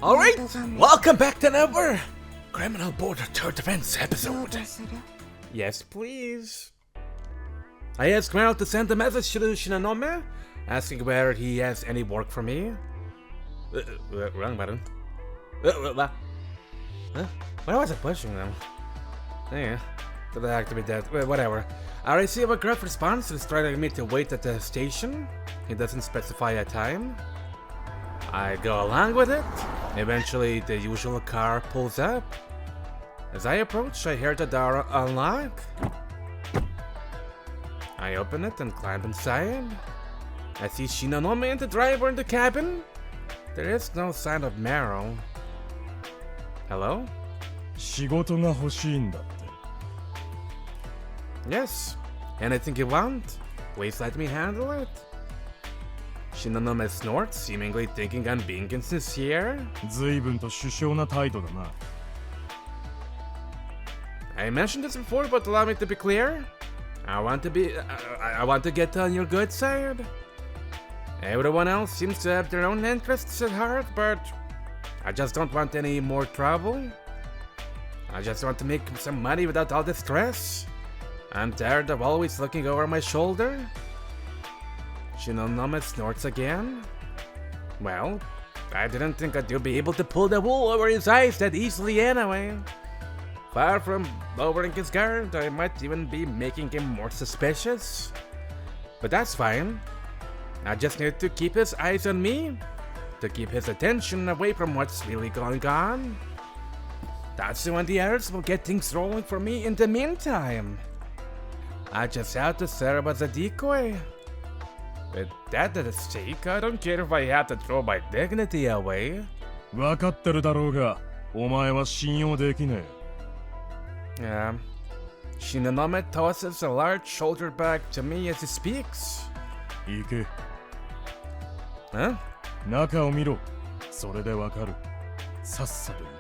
Alright, welcome back to another Criminal Border Tour Defense episode. Yes, please. I asked Meryl to send a message to Shinonome, asking whether he has any work for me. Wrong button. What? Huh? Why was I pushing them? Yeah, did I activate that? Whatever. I receive a gruff response instructing me to wait at the station. He doesn't specify a time. I go along with it. Eventually, the usual car pulls up. As I approach, I hear the door unlock. I open it and climb inside. I see Shinonome and the driver in the cabin. There is no sign of Meryl. Hello? 仕事が欲しいんだって。 Yes. Anything you want? Please let me handle it. Shinonome snorts, seemingly thinking I'm being insincere. 随分と殊勝な態度だな。 I mentioned this before, but allow me to be clear. I want to get on your good side. Everyone else seems to have their own interests at heart, but I just don't want any more trouble. I just want to make some money without all the stress. I'm tired of always looking over my shoulder. Shinonome snorts again. Well, I didn't think that you'd be able to pull the wool over his eyes that easily anyway. Far from lowering his guard, I might even be making him more suspicious. But that's fine. I just need to keep his eyes on me, to keep his attention away from what's really going on. That's when the others will get things rolling for me in the meantime. I just have to serve as a decoy. With that at stake, I don't care if I have to throw my dignity away. 分かってるだろうが、お前は信用できね Shinonome tosses a large shoulder bag to me as he speaks. え。行け。 Huh? 中を見ろ。それでわかる。さっさと行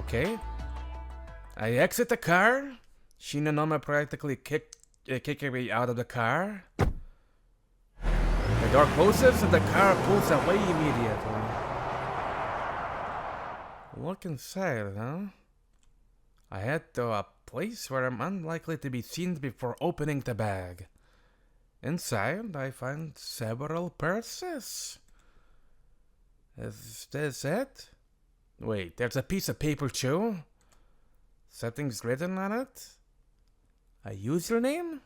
け。 Okay. I exit the car. Shinonome practically kicking me out of the car. The door closes and the car pulls away immediately. Look inside, huh? I head to a place where I'm unlikely to be seen before opening the bag. Inside, I find several purses. Is this it? Wait, there's a piece of paper too? Something's written on it? A username?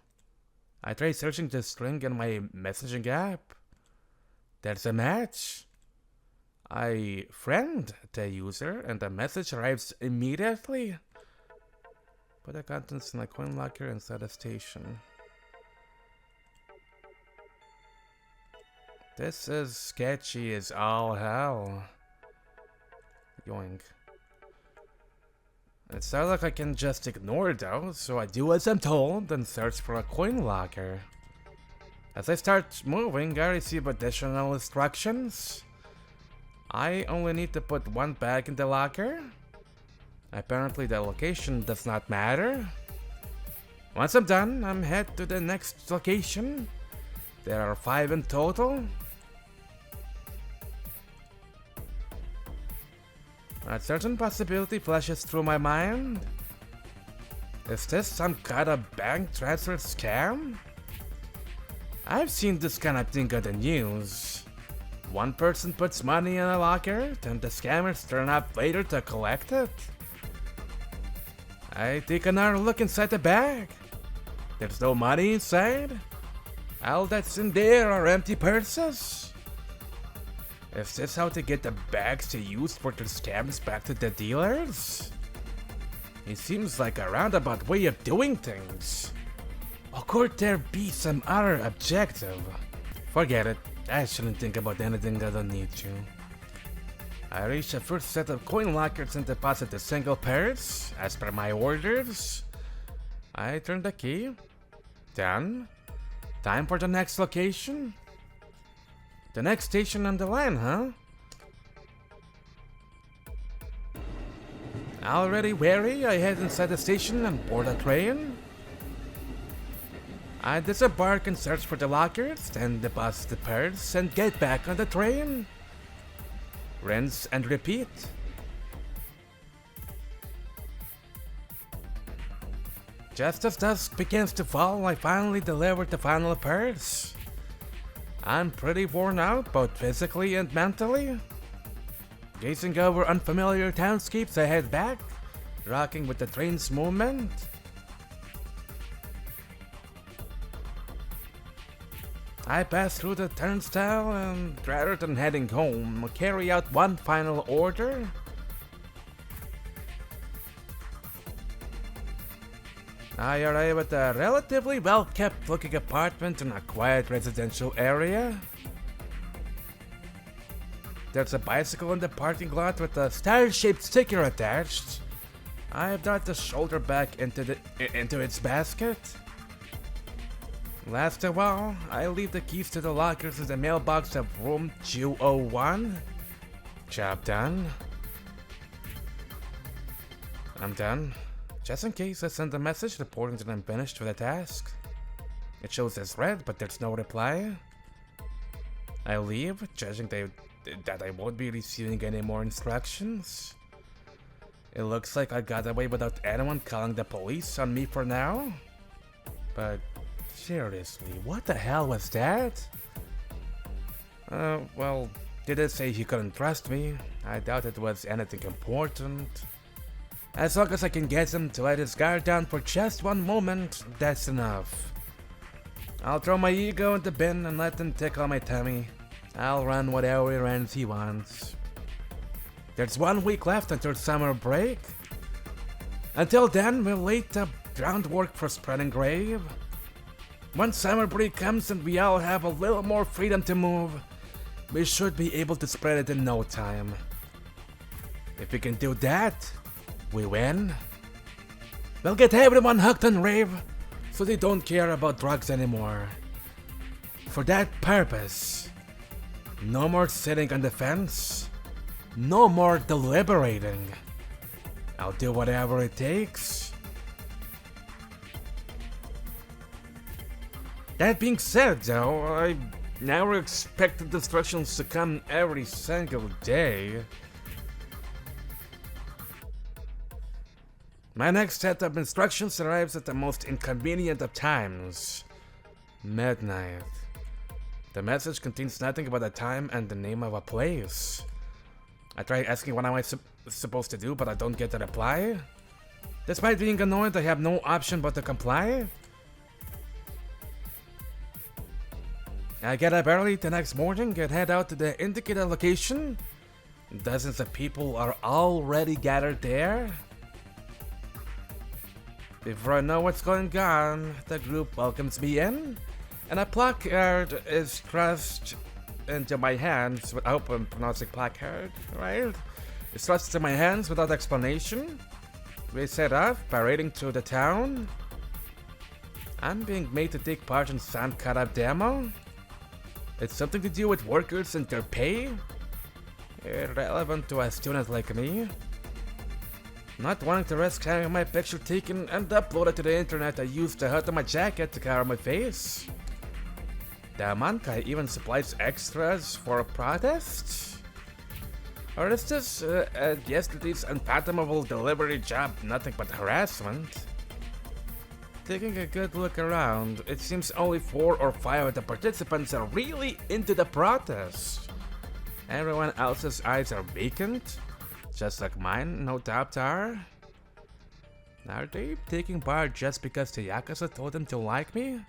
I try searching the string in my messaging app. There's a match. I friend the user and the message arrives immediately. Put the contents in a coin locker inside the station. This is sketchy as all hell. Yoink. It sounds like I can just ignore it though, so I do as I'm told and search for a coin locker. As I start moving, I receive additional instructions. I only need to put one bag in the locker. Apparently the location does not matter. Once I'm done, I'm head to the next location. There are 5 in total. A certain possibility flashes through my mind. Is this some kind of bank transfer scam? I've seen this kind of thing on the news. One person puts money in a locker, then the scammers turn up later to collect it. I take another look inside the bag. There's no money inside. All that's in there are empty purses. Is this how to get the bags to use for their scams back to the dealers? It seems like a roundabout way of doing things. Or could there be some other objective? Forget it. I shouldn't think about anything I don't need to. I reach the first set of coin lockers and deposit the single pairs, as per my orders. I turn the key. Done. Time for the next location. The next station on the line, huh? Already wary, I head inside the station and board a train. I disembark and search for the lockers, then deposit the purse and get back on the train. Rinse and repeat. Just as dusk begins to fall, I finally delivered the final purse. I'm pretty worn out, both physically and mentally. Gazing over unfamiliar townscapes, I head back, rocking with the train's movement. I pass through the turnstile and, rather than heading home, carry out one final order. I arrive at a relatively well-kept looking apartment in a quiet residential area. There's a bicycle in the parking lot with a star-shaped sticker attached. I dart the shoulder back into its basket. Last of all, I leave the keys to the lockers in the mailbox of room 201. Job done. I'm done. Just in case, I send a message reporting that I'm finished with the task. It shows as read, but there's no reply. I leave, judging that I won't be receiving any more instructions. It looks like I got away without anyone calling the police on me for now. But seriously, what the hell was that? Well, did it say he couldn't trust me? I doubt it was anything important. As long as I can get him to let his guard down for just one moment, that's enough. I'll throw my ego in the bin and let him tickle my tummy. I'll run whatever errands he wants. There's 1 week left until summer break. Until then, we'll lay the groundwork for spreading grave. Once summer break comes and we all have a little more freedom to move, we should be able to spread it in no time. If we can do that, we win. We'll get everyone hooked on rave, so they don't care about drugs anymore. For that purpose, no more sitting on the fence, no more deliberating. I'll do whatever it takes. That being said, though, I never expected instructions to come every single day. My next set of instructions arrives at the most inconvenient of times. Midnight. The message contains nothing but a time and the name of a place. I try asking what am I supposed to do, but I don't get a reply. Despite being annoyed, I have no option but to comply. I get up early the next morning and head out to the indicated location. Dozens of people are already gathered there. Before I know what's going on, the group welcomes me in, and a placard is thrust into my hands. I hope I'm pronouncing placard right. It's thrust into my hands without explanation. We set off, parading through the town. I'm being made to take part in some kind of demo. It's something to do with workers and their pay. Irrelevant to a student like me. Not wanting to risk having my picture taken and uploaded to the internet, I used the hood of my jacket to cover my face. The Mankai even supplies extras for protests? Or is this yesterday's unfathomable delivery job nothing but harassment? Taking a good look around, it seems only 4 or 5 of the participants are really into the protest. Everyone else's eyes are vacant. Just like mine, no doubt are. Are they taking part just because the Yakuza told them to like me?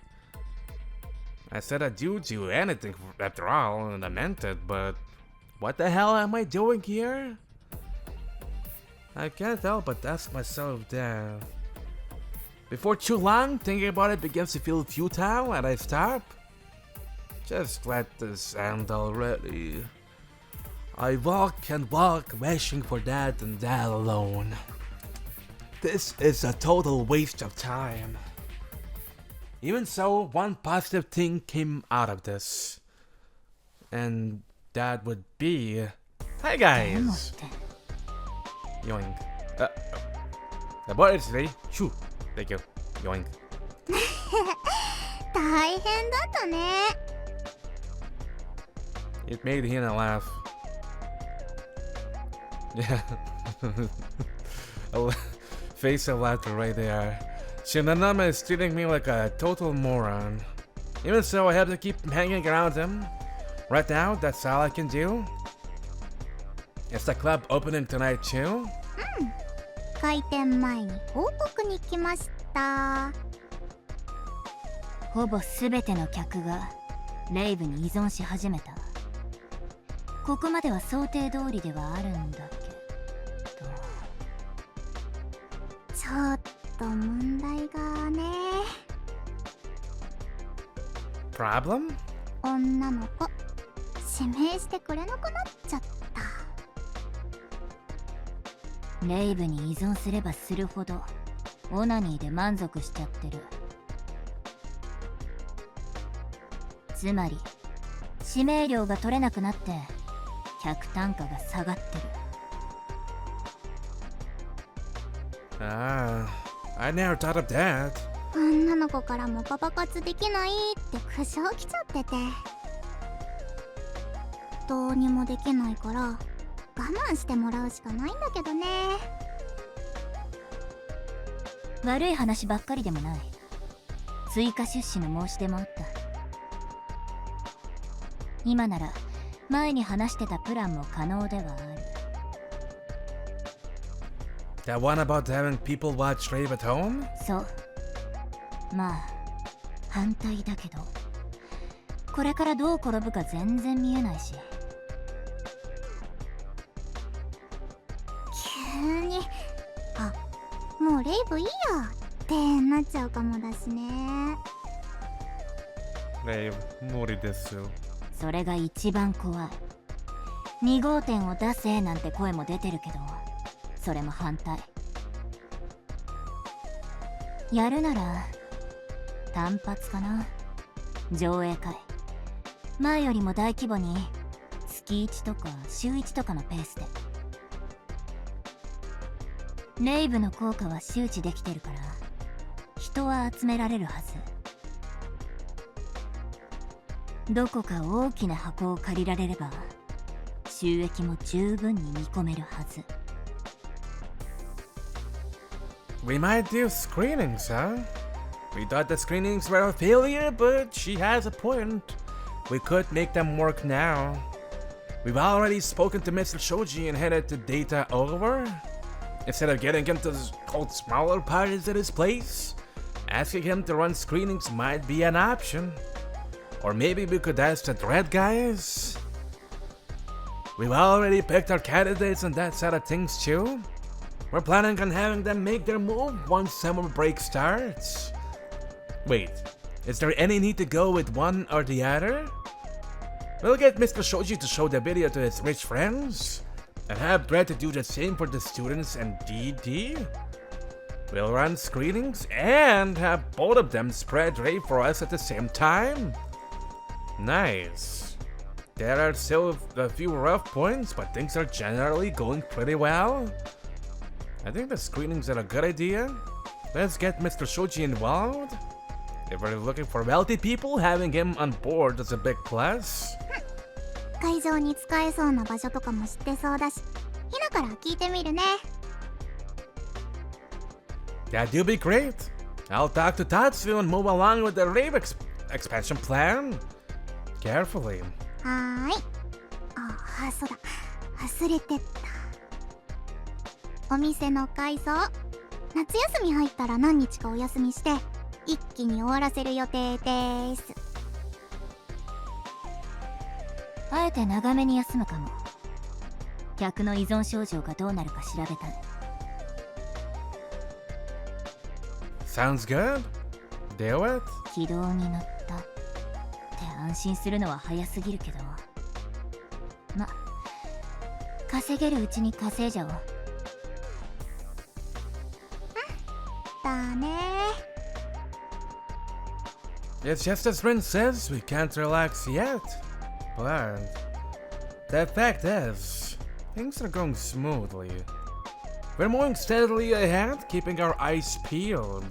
I said I'd do anything after all, and I meant it, but what the hell am I doing here? I can't help but ask myself that. Before too long, thinking about it begins to feel futile, and I stop. Just let this end already. I walk and walk, wishing for that and that alone. This is a total waste of time. Even so, one positive thing came out of this. And that would be... Hi guys! Yoink. The board is ready. Shoo! Thank you. Yoink. 大変だったね。 It made Hina laugh. Yeah. Face of laughter right there. Shinanama is treating me like a total moron. Even so, I have to keep hanging around him. Right now, that's all I can do. Is the club opening tonight too? 開店前に報告に来ました。ほぼすべての客がレイブに依存し始めた。ここまでは想定通りではあるんだけど、ちょっと問題がね。Problem? 女の子指名してくれなくなっちゃった。レイブに依存すればするほどオナニーで満足しちゃってる。つまり指名料が取れなくなって客単価が下がってる。Ah, I never thought of that. 女の子からもパパ活できないって苦情来ちゃってて、どうにもできないから我慢してもらうしかないんだけどね。悪い話ばっかりでもない。追加出資の申し出もあった。今なら前に話してたプランも可能ではある。That one about having people watch rave at home? そう。まあ反対だけど、これからどう転ぶか全然見えないし。急にあ、もうレイブいいやってなっちゃうかもだしね。Rave, 無理ですよ。それが一番怖い。2号店を出せなんて声も出てるけど、それも反対。やるなら単発かな。上映会前よりも大規模に月1とか週1とかのペースで。レイブの効果は周知できてるから人は集められるはず。どこか大きな箱を借りられれば収益も十分に見込めるはず。We might do screenings, huh? We thought the screenings were a failure, but she has a point. We could make them work now. We've already spoken to Mr. Shoji and headed to data over. Instead of getting him to hold smaller parties at his place, asking him to run screenings might be an option. Or maybe we could ask the Dread guys. We've already picked our candidates on that side of things too. We're planning on having them make their move once summer break starts. Wait, is there any need to go with one or the other? We'll get Mr. Shoji to show the video to his rich friends, and have Dread to do the same for the students and DD. We'll run screenings and have both of them spread rave for us at the same time. Nice. There are still a few rough points, but things are generally going pretty well. I think the screenings are a good idea. Let's get Mr. Shoji involved. If we're looking for wealthy people, having him on board is a big plus. 会場に使えそうな場所とかも知ってそうだし、ひなから聞いてみるね。That'd be great. I'll talk to Tatsu and move along with the rave expansion plan. Carefully. はーい。あ、そうだ。忘れてった。お店の改装、夏休み入ったら何日かお休みして一気に終わらせる予定です。あえて長めに休むかも。客の依存症状がどうなるか調べたい。Sounds good. Do it. 軌道に乗ったって安心するのは早すぎるけど、ま、稼げるうちに稼いじゃおう。だね。It's just as Rin says, we can't relax yet. But the fact is, things are going smoothly. We're moving steadily ahead, keeping our eyes peeled.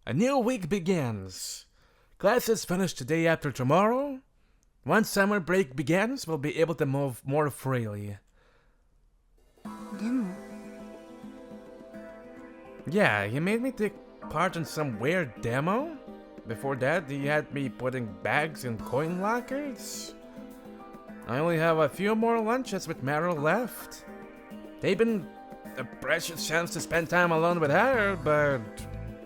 A new week begins. Classes finish today after tomorrow. Once summer break begins, we'll be able to move more freely. でも Yeah, he made me take part in some weird demo. Before that, he had me putting bags in coin lockers. I only have a few more lunches with Meryl left. They've been a precious chance to spend time alone with her, but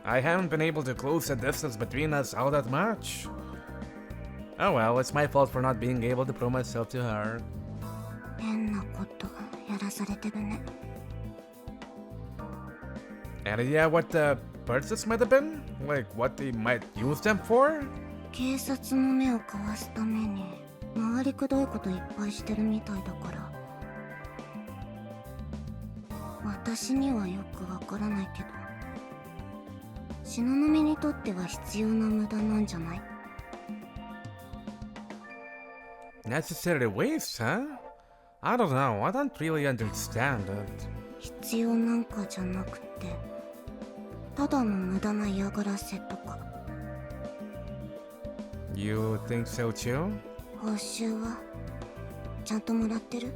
I haven't been able to close the distance between us all that much. Oh well, it's my fault for not being able to prove myself to her. 変なことやらされてるね。 Any idea what the purchase might have been? Like what they might use them for? 警察の目をかわすために回りくどいこといっぱいしてるみたいだから。私にはよくわからないけど、東雲にとっては必要な無駄なんじゃない？ Necessary waste, huh? I don't know, I don't really understand it. 必要なんかじゃなくて、ただの無駄な嫌がらせとか。 You think so too? 報酬はちゃんともらってる？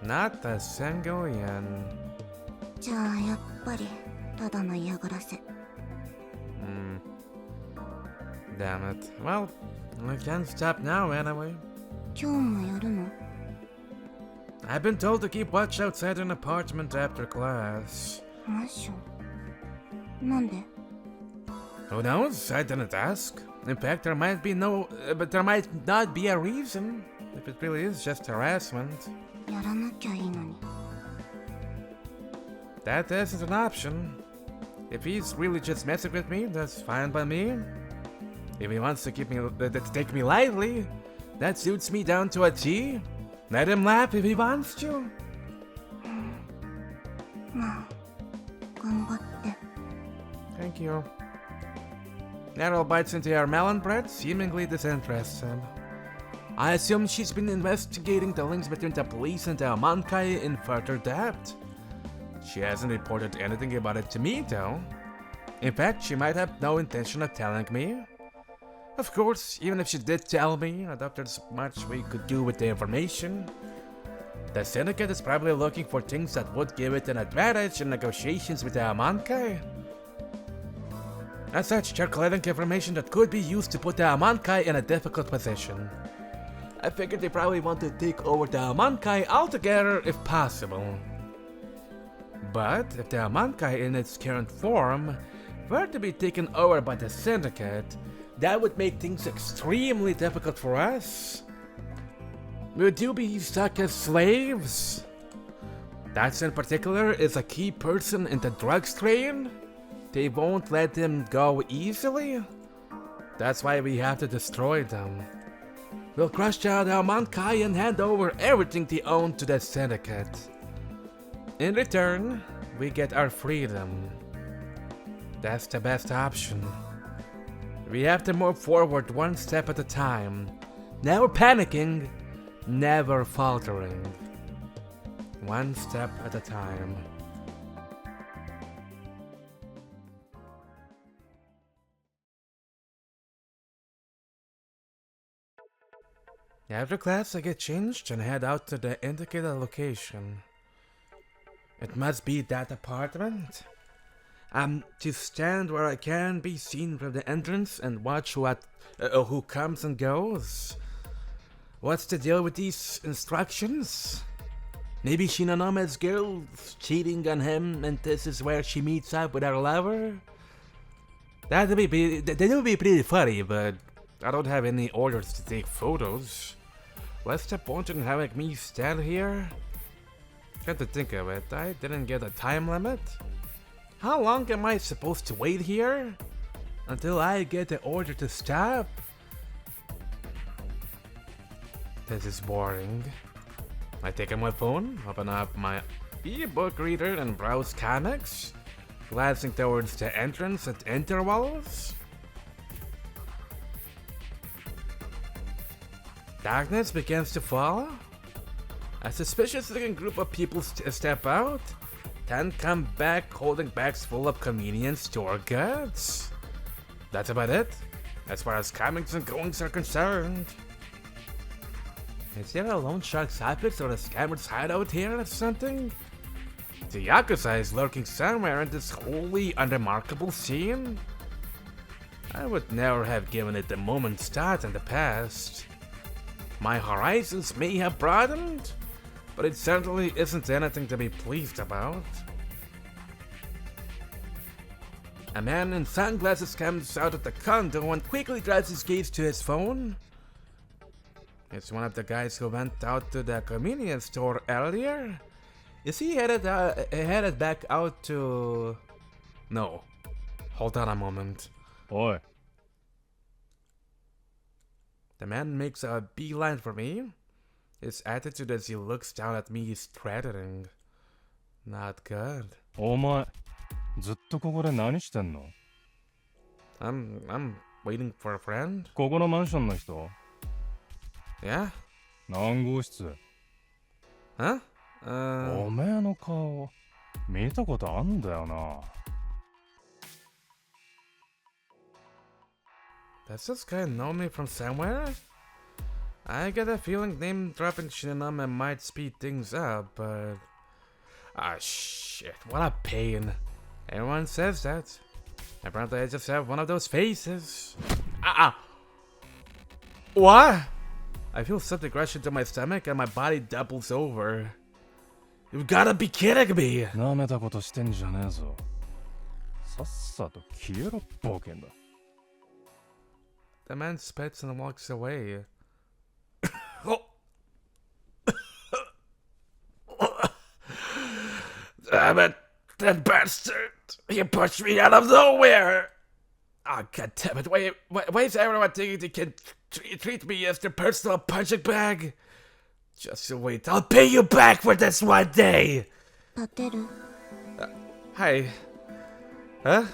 Not a single yen. じゃあやっぱりただの嫌がらせ。 Damn it. Well, I can't stop now anyway. 今日もやるの？ I've been told to keep watch outside an apartment after class. マンション？なんで？ Who knows? I didn't ask. In fact, there might be but there might not be a reason. If it really is just harassment. やらなきゃいいのに。 That isn't an option. If he's really just messing with me, that's fine by me. If he wants to take me lightly, that suits me down to a T. Let him laugh if he wants to. まあ、頑張って。 Thank you. Meryl bites into her melon bread, seemingly disinterested. I assume she's been investigating the links between the police and the Amankai in further depth. She hasn't reported anything about it to me, though. In fact, she might have no intention of telling me. Of course, even if she did tell me, I doubt there's much we could do with the information. The Syndicate is probably looking for things that would give it an advantage in negotiations with the Amankai. As such, they're collecting information that could be used to put the Amankai in a difficult position. I figured they probably want to take over the Amankai altogether if possible. But if the Amankai in its current form were to be taken over by the Syndicate, that would make things extremely difficult for us. Would you be stuck as slaves? That in particular is a key person in the drugs trade. They won't let him go easily. That's why we have to destroy them. We'll crush down the Amankai and hand over everything they own to the Syndicate. In return, we get our freedom. That's the best option. We have to move forward one step at a time. Never panicking, never faltering. One step at a time. After class, I get changed and head out to the indicated location. It must be that apartment. I'm to stand where I can be seen from the entrance and watch who comes and goes. What's the deal with these instructions? Maybe Shinanoma's girl's cheating on him and this is where she meets up with her lover? That would be pretty funny, but I don't have any orders to take photos. What's the point in having me stand here? Come to think of it, I didn't get a time limit. How long am I supposed to wait here? Until I get the order to stop? This is boring. I take out my phone, open up my e-book reader and browse comics, glancing towards the entrance at intervals. Darkness begins to fall. A suspicious-looking group of people step out. then come back holding bags full of convenience store goods. That's about it, as far as comings and goings are concerned. Is there a loan shark's office or a scammer's hideout here or something? The Yakuza is lurking somewhere in this wholly unremarkable scene. I would never have given it a moment's thought in the past. My horizons may have broadened, but it certainly isn't anything to be pleased about. A man in sunglasses comes out of the condo and quickly drives his gaze to his phone. It's one of the guys who went out to the convenience store earlier. Is he headed back out to... No. Hold on a moment. おい、 The man makes a beeline for me. His attitude as he looks down at me is threatening. Not good. お前、ずっとここで何してんの？ I'm waiting for a friend. ここのマンションの人？ Yeah? 何号室？ Huh? おめえの顔、見たことあんだよな。 Does this guy know me from somewhere? I get a feeling name dropping Shinonome might speed things up, but... Ah, shit, what a pain. Everyone says that. Apparently I just have one of those faces. What? I feel something rush into my stomach and my body doubles over. You've gotta be kidding me! なめたことしてんじゃねえぞ。さっさと消えろ、ボケんだ。 The man spits and walks away. Oh. Damn it, that bastard! He pushed me out of nowhere! Oh, god damn it, why is everyone thinking they can treat me as their personal punching bag? Just wait, I'll pay you back for this one day! 立てる？ Hi. Huh?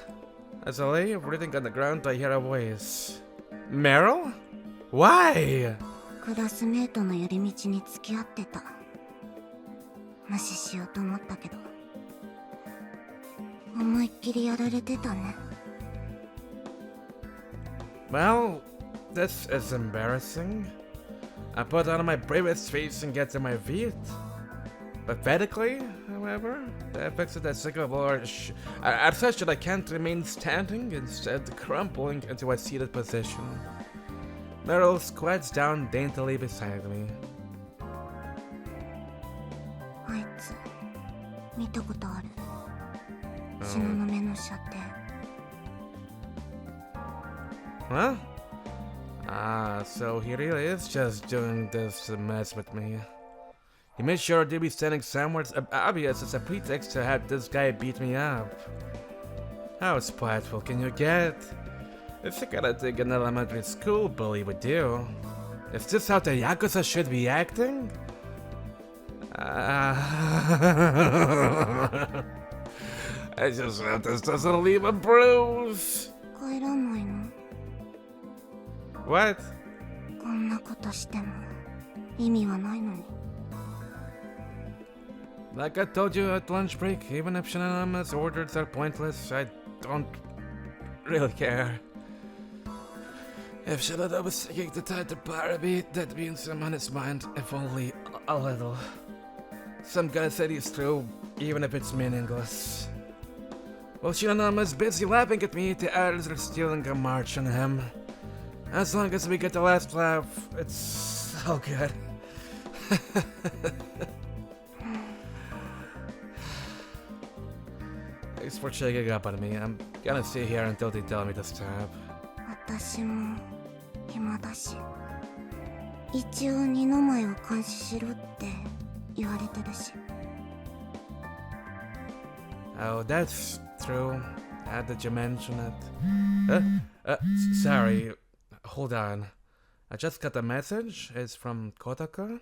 As I lay breathing on the ground, I hear a voice. Meryl? Why? クラスメートの寄り道に付き合ってた。無視しようと思ったけど、思いっきりやられてたね。Well, this is embarrassing. I put on my bravest face and get to my feet. Pathetically, however, the effects of that cycle are such that I can't remain standing, instead crumpling into a seated position. Meryl squats down daintily beside me. あいつ、見たことある。東雲の射程。Huh? Ah, so he really is just doing this to mess with me. He made sure to be standing somewhere obvious as a pretext to have this guy beat me up. How spiteful can you get? It's the kind of thing an elementary school bully would do. Is this how the Yakuza should be acting? I just hope this doesn't leave a bruise. 帰らないの？ What? こんなことしても意味はないのに。 Like I told you at lunch break, even if Shinonama's orders are pointless, I don't really care. If Shinonama was taking the time to bar me, that means I'm on his mind, if only a little. Some guy said he's through, even if it's meaningless. While Shinonama's busy laughing at me, the others are stealing a march on him. As long as we get the last laugh, it's all good. Thanks for checking up on me. I'm gonna stay here until they tell me to stop. 私も暇だし、一応二の前を監視しろって言われてるし。 Oh, that's true. Did you mention it? Sorry. Hold on. I just got a message. It's from Kotaka.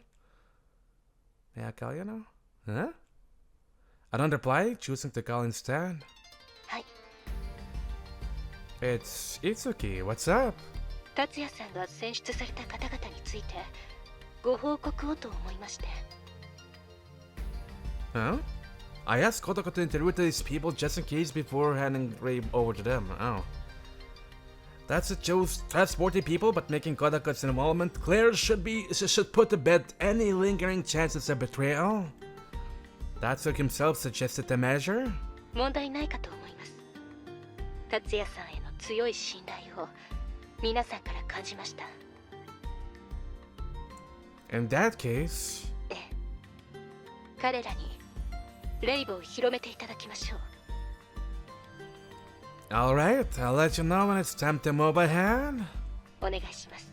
May I call you now? Huh? I don't reply, choosing to call instead. Hi. It's Itsuki. What's up? 達也さんが選出された方々についてご報告をと思いまして。Huh? I asked Kodako to interview these people just in case before handing Ray over to them. Oh. That's it, shows transporting people, but making Kodako's involvement clear should put to bed any lingering chances of betrayal. Datsuki himself suggested the measure. 問題ないかと思います。達也さんへの強い信頼を皆さんから感じました。In that case... ええ、彼らにレイブを広めていただきましょう。Alright, I'll let you know when it's time to move ahead. お願いします。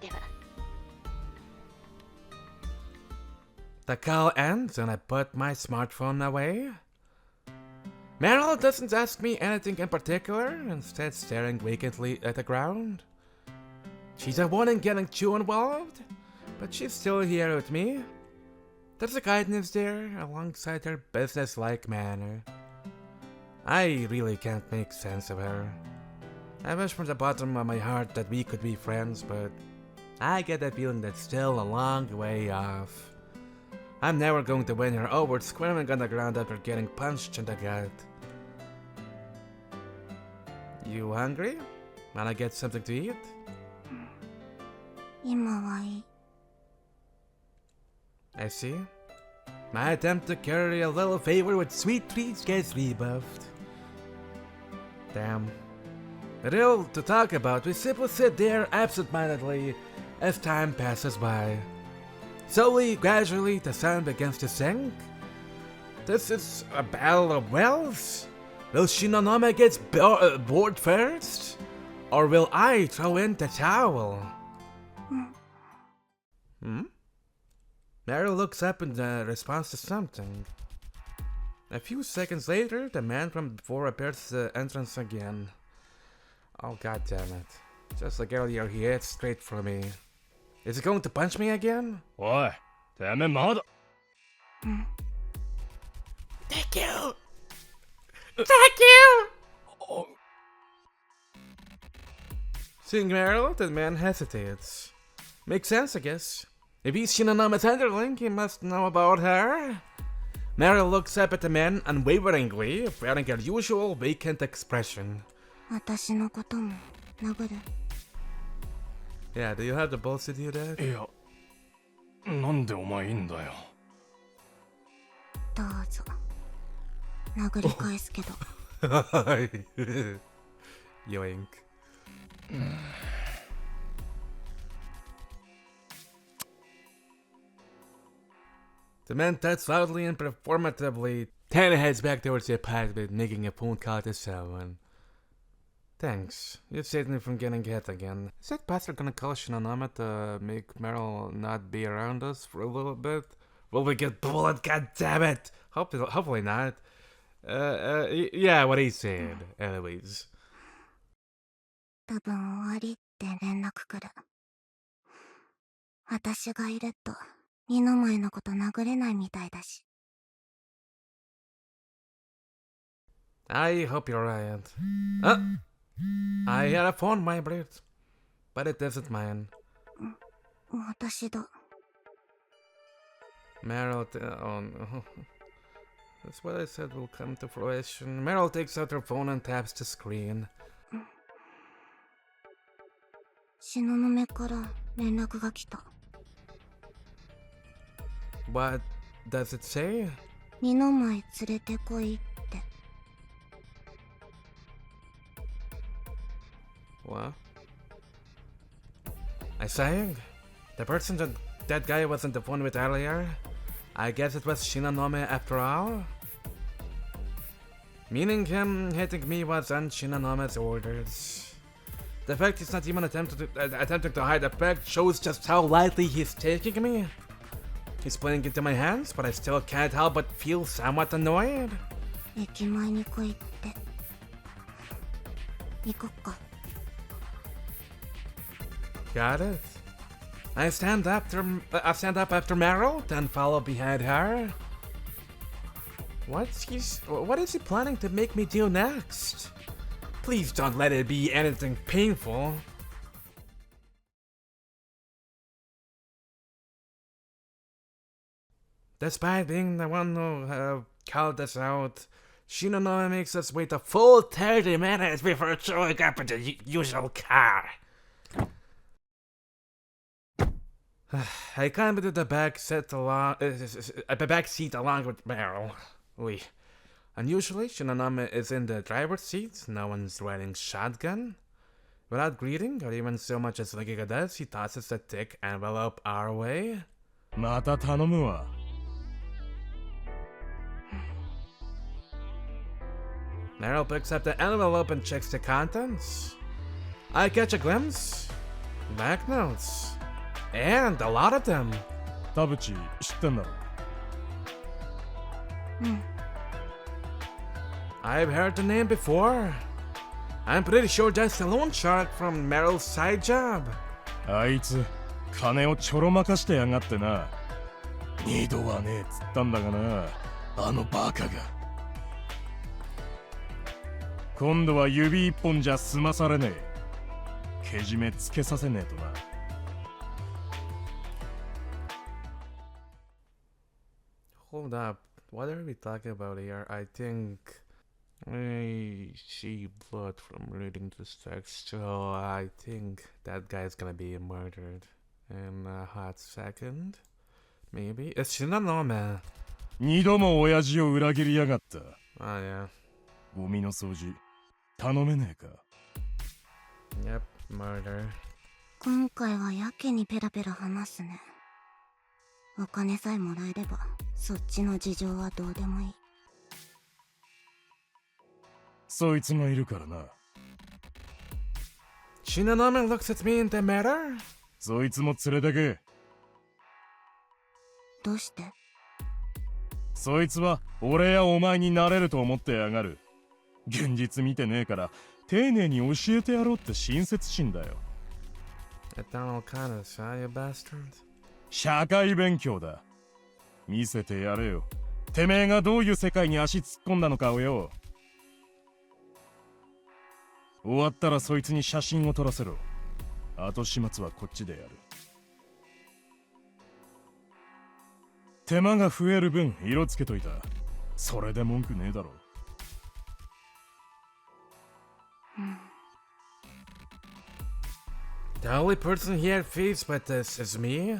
では。The call ends and I put my smartphone away. Meryl doesn't ask me anything in particular, instead staring vacantly at the ground. She's the one in getting too involved, but she's still here with me. There's a kindness there, alongside her business-like manner. I really can't make sense of her. I wish from the bottom of my heart that we could be friends, but I get that feeling that's still a long way off. I'm never going to win her over squirming on the ground after getting punched in the gut. You hungry? Wanna get something to eat? 今はいい。 I see. My attempt to carry a little favor with sweet treats gets rebuffed. Damn. Little to talk about, we simply sit there absent-mindedly as time passes by. Slowly, gradually, the sun begins to sink. This is a battle of wills? Will Shinonome get bored first? Or will I throw in the towel? Meryl looks up in response to something. A few seconds later, the man from before appears at the entrance again. Oh, god damn it. Just like earlier, he heads straight for me. Is he going to punch me again? おい、てめえまだ。Thank you! Thank you! Seeing Meryl, the man hesitates. Makes sense, I guess. If he's Shinonome's underling, he must know about her. Meryl looks up at the man unwaveringly, wearing her usual vacant expression. 私のことも殴る。 Yeah, do you have the balls to do that? いや、なんでお前いいんだよ。どうぞ。殴り返すけど。Yoink. The man types loudly and performatively, then heads back towards the apartment, making a phone call to someone. Thanks. You saved me from getting hit again. Is that bastard gonna call Shinonome to make Meryl not be around us for a little bit? Will we get bullet? God damn it! Hopefully not. Yeah, what he said. Anyways. 多分終わりって連絡来る。私がいると、二の前のこと殴れないみたいだし。I hope you're right. I had a phone vibrate, but it isn't mine. 私だ。Meryl, oh no. That's what I said will come to fruition. Meryl takes out her phone and taps the screen. 東雲から連絡が来た。What does it say? 二の前連れてこいって。What? I saying? The person that guy was on the phone with earlier? I guess it was Shinonome after all? Meaning him hitting me was on Shinonome's orders. The fact he's not even attempting to hide the fact shows just how lightly he's taking me. He's playing into my hands, but I still can't help but feel somewhat annoyed. 駅前に来いって。行こっか。Got it. I stand up after Meryl, then follow behind her. What is he planning to make me do next? Please don't let it be anything painful. Despite being the one who called us out, Shinonome makes us wait a full 30 minutes before showing up in the usual car. I climbed into the back seat along with Meryl. Unusually, Shinonome is in the driver's seat. No one's riding shotgun. Without greeting, or even so much as looking at us, he tosses a thick envelope our way. また頼むわ。Meryl picks up the envelope and checks the contents. I catch a glimpse. Banknotes. And a lot of them. 田淵知ってんだろ。I've heard the name before. I'm pretty sure that's the loan shark from Meryl's side job. あいつ金をちょろまかしてやがってな。二度はねえっつったんだがな、あのバカが。今度は指一本じゃ済まされねえ。けじめつけさせねえとな。Hold up. What are we talking about here? I think I see blood from reading this text, so I think that guy's gonna be murdered in a hot second. Maybe? It's Shinonome. 二度も親父を裏切りやがった。Oh, yeah. ゴミの掃除頼めねえか。 Yep, murder. 今回はやけにペラペラ話すね。お金さえもらえればそっちの事情はどうでもいい。そいつがいるからな。 Shinonome looks at me in the mirror. そいつも連れてけ。どうして？そいつは俺やお前になれると思ってやがる。現実見てねえから丁寧に教えてやろうって親切心だよ。 Eternal kindness, huh, you bastard? 社会勉強だ。見せてやれよ。てめえがどういう世界に足突っ込んだのかをよ。終わったらそいつに写真を撮らせろ。後始末はこっちでやる。手間が増える分色つけといた。それで文句ねえだろ。The only person he had faced with this is me.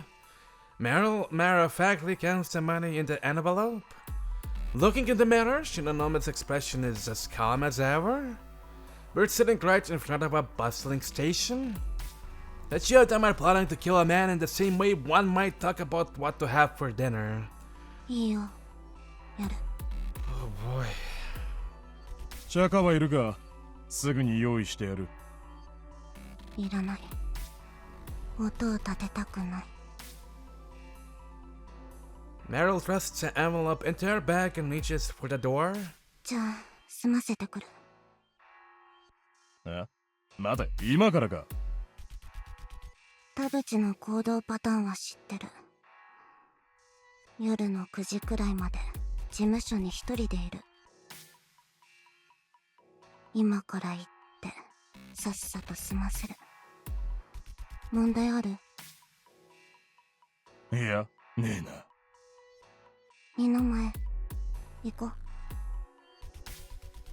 Meryl matter-of-factly counts the money in the envelope. Looking in the mirror, Shinonome's expression is as calm as ever. We're sitting right in front of a bustling station. The two of them are plotting to kill a man in the same way one might talk about what to have for dinner. いいよ、やる。 Oh boy. チャカはいるか。すぐに用意してやる。いらない。音を立てたくない。 Meryl thrusts the envelope into her bag and reaches for the door. じゃあ済ませてくる。あ、待て、今からか。田淵の行動パターンは知ってる。夜の9時くらいまで事務所に一人でいる。今から行ってさっさと済ませる。問題ある？いや、ねえな。二の前行こ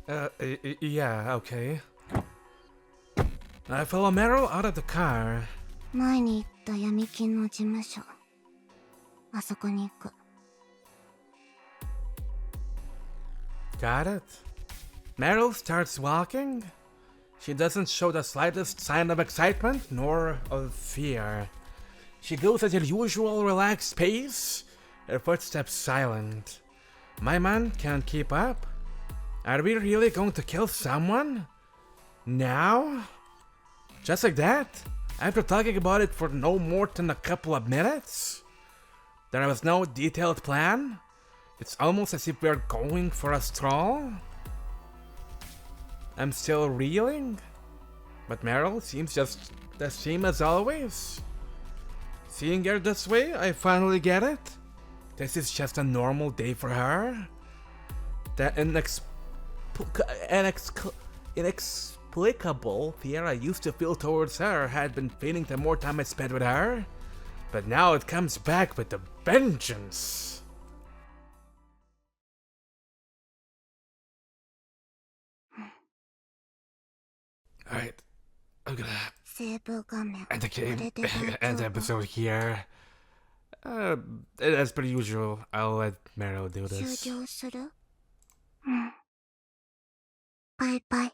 う。Yeah, okay. I follow Meryl out of the car. 前に行った闇金の事務所。あそこに行く。Got it. Meryl starts walking. She doesn't show the slightest sign of excitement nor of fear. She goes at her usual relaxed pace, her footsteps silent. My man can't keep up. Are we really going to kill someone? Now? Just like that? After talking about it for no more than a couple of minutes? There was no detailed plan? It's almost as if we're going for a stroll? I'm still reeling, but Meryl seems just the same as always. Seeing her this way, I finally get it. This is just a normal day for her. That inexplicable fear I used to feel towards her had been fading the more time I spent with her, but now it comes back with a vengeance. Alright, I'm gonna セーブ画面 end the game, これで end the 大丈夫 episode here. As per usual, I'll let Meryl do 終 this. 了するうんバイバイ